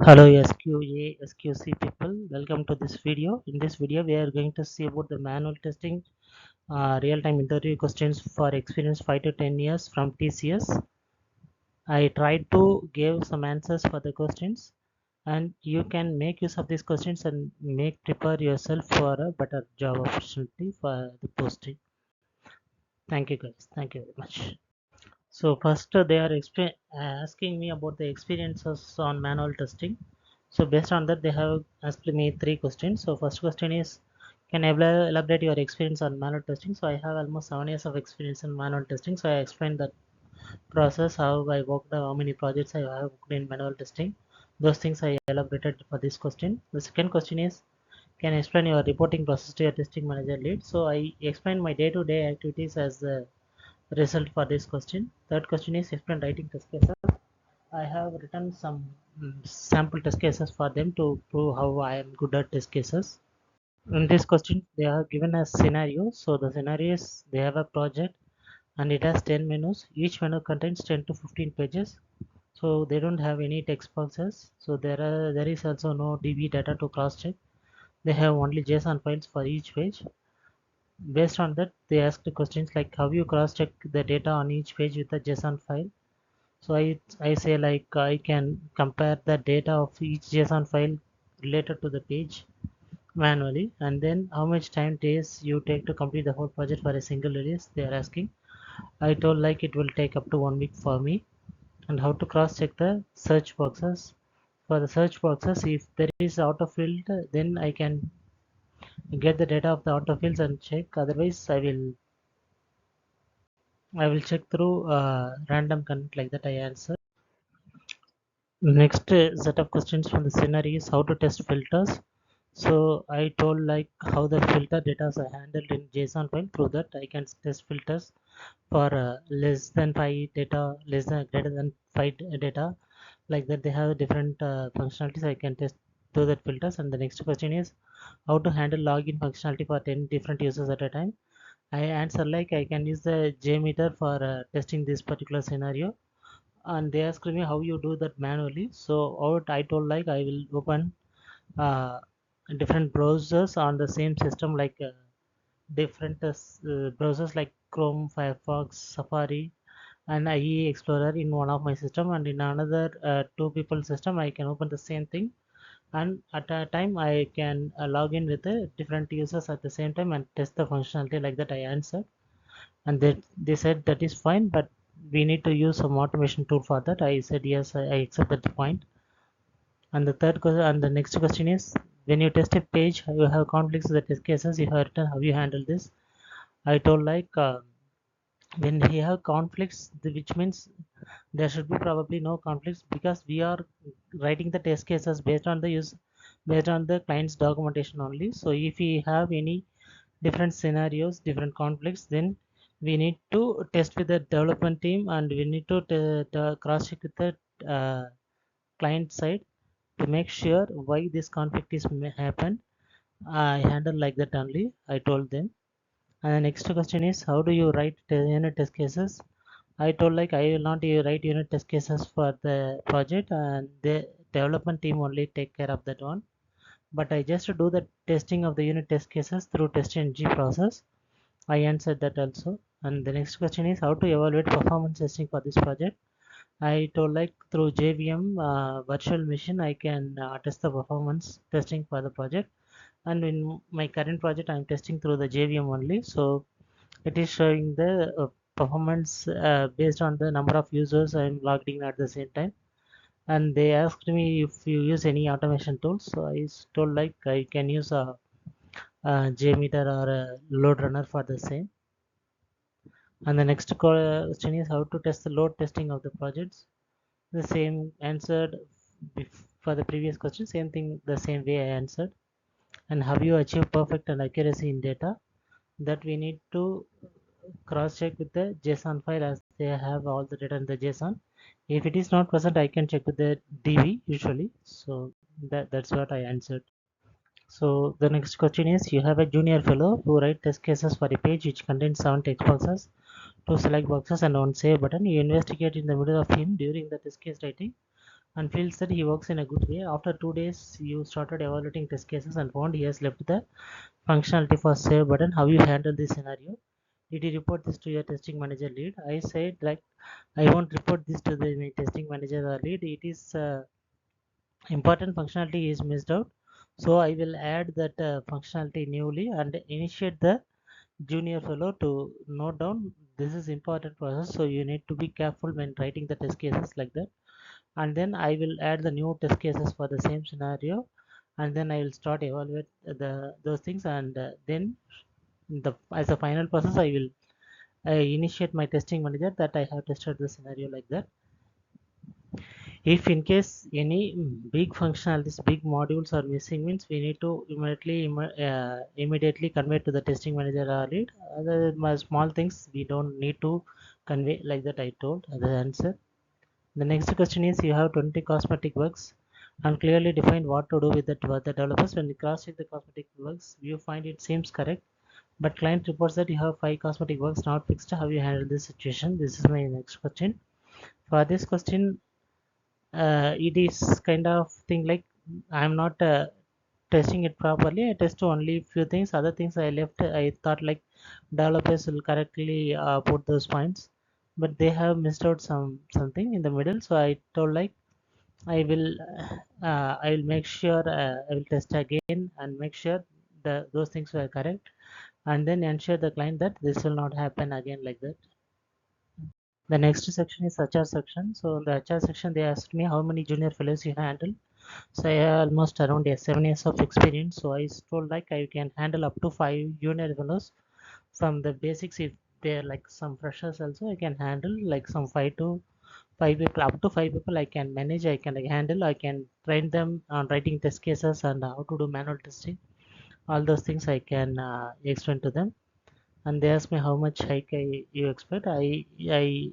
Hello SQA, SQC people, welcome to this video. In this video, we are going to see about the manual testing real-time interview questions for experience 5 to 10 years from TCS. I tried to give some answers for the questions and you can make use of these questions and prepare yourself for a better job opportunity for the posting. Thank you guys. Thank you very much. So first they are asking me about the experiences on manual testing. So based on that, they have asked me three questions. So first question is, can you elaborate your experience on manual testing? So I have almost 7 years of experience in manual testing. So I explained that process, how I worked, how many projects I have worked in manual testing. Those things I elaborated for this question. The second question is, can you explain your reporting process to your testing manager lead? So I explained my day-to-day activities as the result for this question. Third question is, explain writing test cases. I have written some sample test cases for them to prove how I am good at test cases. In this question, they are given a scenario. So the scenario is they have a project and it has 10 menus. Each menu contains 10 to 15 pages. So they don't have any text boxes. So there is also no DB data to cross check. They have only JSON files for each page. Based on that, they asked questions like how you cross check the data on each page with a JSON file. So I say like I can compare the data of each JSON file related to the page manually, and then how much time days you take to complete the whole project for a single release they are asking. I told like it will take up to 1 week for me. And how to cross check the search boxes. For the search boxes, if there is autofill, then I can get the data of the autofills and check. Otherwise I will check through random content like that I answer. Next set of questions from the scenario is how to test filters. So I told like how the filter data are handled in JSON file. Through that I can test filters for less than 5 data, less than greater than 5 data. Like that they have different functionalities I can test through that filters. And the next question is how to handle login functionality for 10 different users at a time. I answer like I can use the JMeter for testing this particular scenario, and they asked me how you do that manually. So out I told like I will open uh, different browsers on the same system, like different browsers like Chrome, Firefox, Safari and IE Explorer in one of my system, and in another two people system I can open the same thing, and at a time I can log in with different users at the same time and test the functionality like that I answered. And they said that is fine, but we need to use some automation tool for that. I said yes, I accept that point. And the third question and the next question is, when you test a page you have conflicts with the test cases you have written, how you handle this. I told like when we have conflicts, which means there should be probably no conflicts because we are writing the test cases based on the client's documentation only. So if we have any different scenarios, different conflicts, then we need to test with the development team and we need to cross check with the uh, client side to make sure why this conflict is happened. I handle like that only, I told them. And the next question is, how do you write unit test cases? I told like I will not write unit test cases for the project, and the development team only take care of that one. But I just do the testing of the unit test cases through test-ng process. I answered that also. And the next question is how to evaluate performance testing for this project. I told like through JVM virtual machine I can test the performance testing for the project. And in my current project I'm testing through the JVM only. So it is showing the performance based on the number of users I'm logged in at the same time. And they asked me if you use any automation tools. So I told like I can use a JMeter or a load runner for the same. And the next question is how to test the load testing of the projects. The same answered for the previous question, same thing the same way I answered. And how you achieve perfect and accuracy in data, that we need to cross check with the JSON file as they have all the data in the JSON. If it is not present I can check with the DB usually. So that's what I answered. So the next question is, you have a junior fellow who write test cases for a page which contains 7 text boxes, 2 select boxes and 1 save button. You investigate in the middle of him during the test case writing. and feels that he works in a good way. After 2 days, you started evaluating test cases and found he has left the functionality for save button. How you handle this scenario? Did you report this to your testing manager lead? I said like I won't report this to the my testing manager or lead. It is important functionality is missed out. So I will add that functionality newly and initiate the junior fellow to note down this is important process. So you need to be careful when writing the test cases like that. And then I will add the new test cases for the same scenario, and then I will start evaluate the those things, and then the as a final process I initiate my testing manager that I have tested the scenario like that. If in case any big functionalities, big modules are missing means we need to immediately convey to the testing manager or lead. Other small things we don't need to convey like that. I told the answer. The next question is you have 20 cosmetic bugs and clearly define what to do with the developers. When you cross check the cosmetic bugs, you find it seems correct, but client reports that you have 5 cosmetic bugs not fixed. How you handle this situation? This is my next question. For this question, it is kind of thing like I'm not testing it properly. I test only few things. Other things I left. I thought like developers will correctly put those points, but they have missed out something in the middle. So I told like I will make sure I will test again and make sure the those things were correct, and then ensure the client that this will not happen again like that. The next section is HR section. So in the HR section, they asked me how many junior fellows you handle. So I have almost around 7 years of experience. So I told like I can handle up to 5 junior fellows from the basics. If they're like some freshers also, I can handle like some 5 people, up to 5 people I can manage. I can handle. I can train them on writing test cases and how to do manual testing. All those things I can explain to them. And they ask me how much hike you expect. I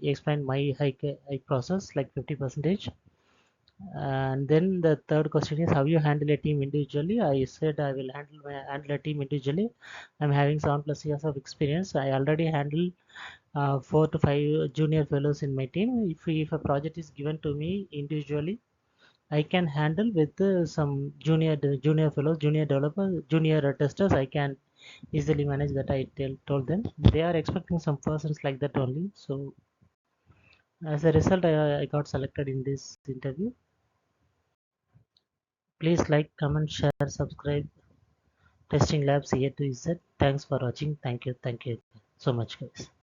explain my hike process like 50 percentage. And then the third question is how you handle a team individually. I said I will handle a team individually. I'm having 7+ years of experience. I already handle 4 to 5 junior fellows in my team. If a project is given to me individually, I can handle with some junior fellows, junior developers, junior testers. I can easily manage that. Told them they are expecting some persons like that only. So as a result, I got selected in this interview. Please like, comment, share, subscribe. Testing Labs A to Z. Thanks for watching. Thank you so much, guys.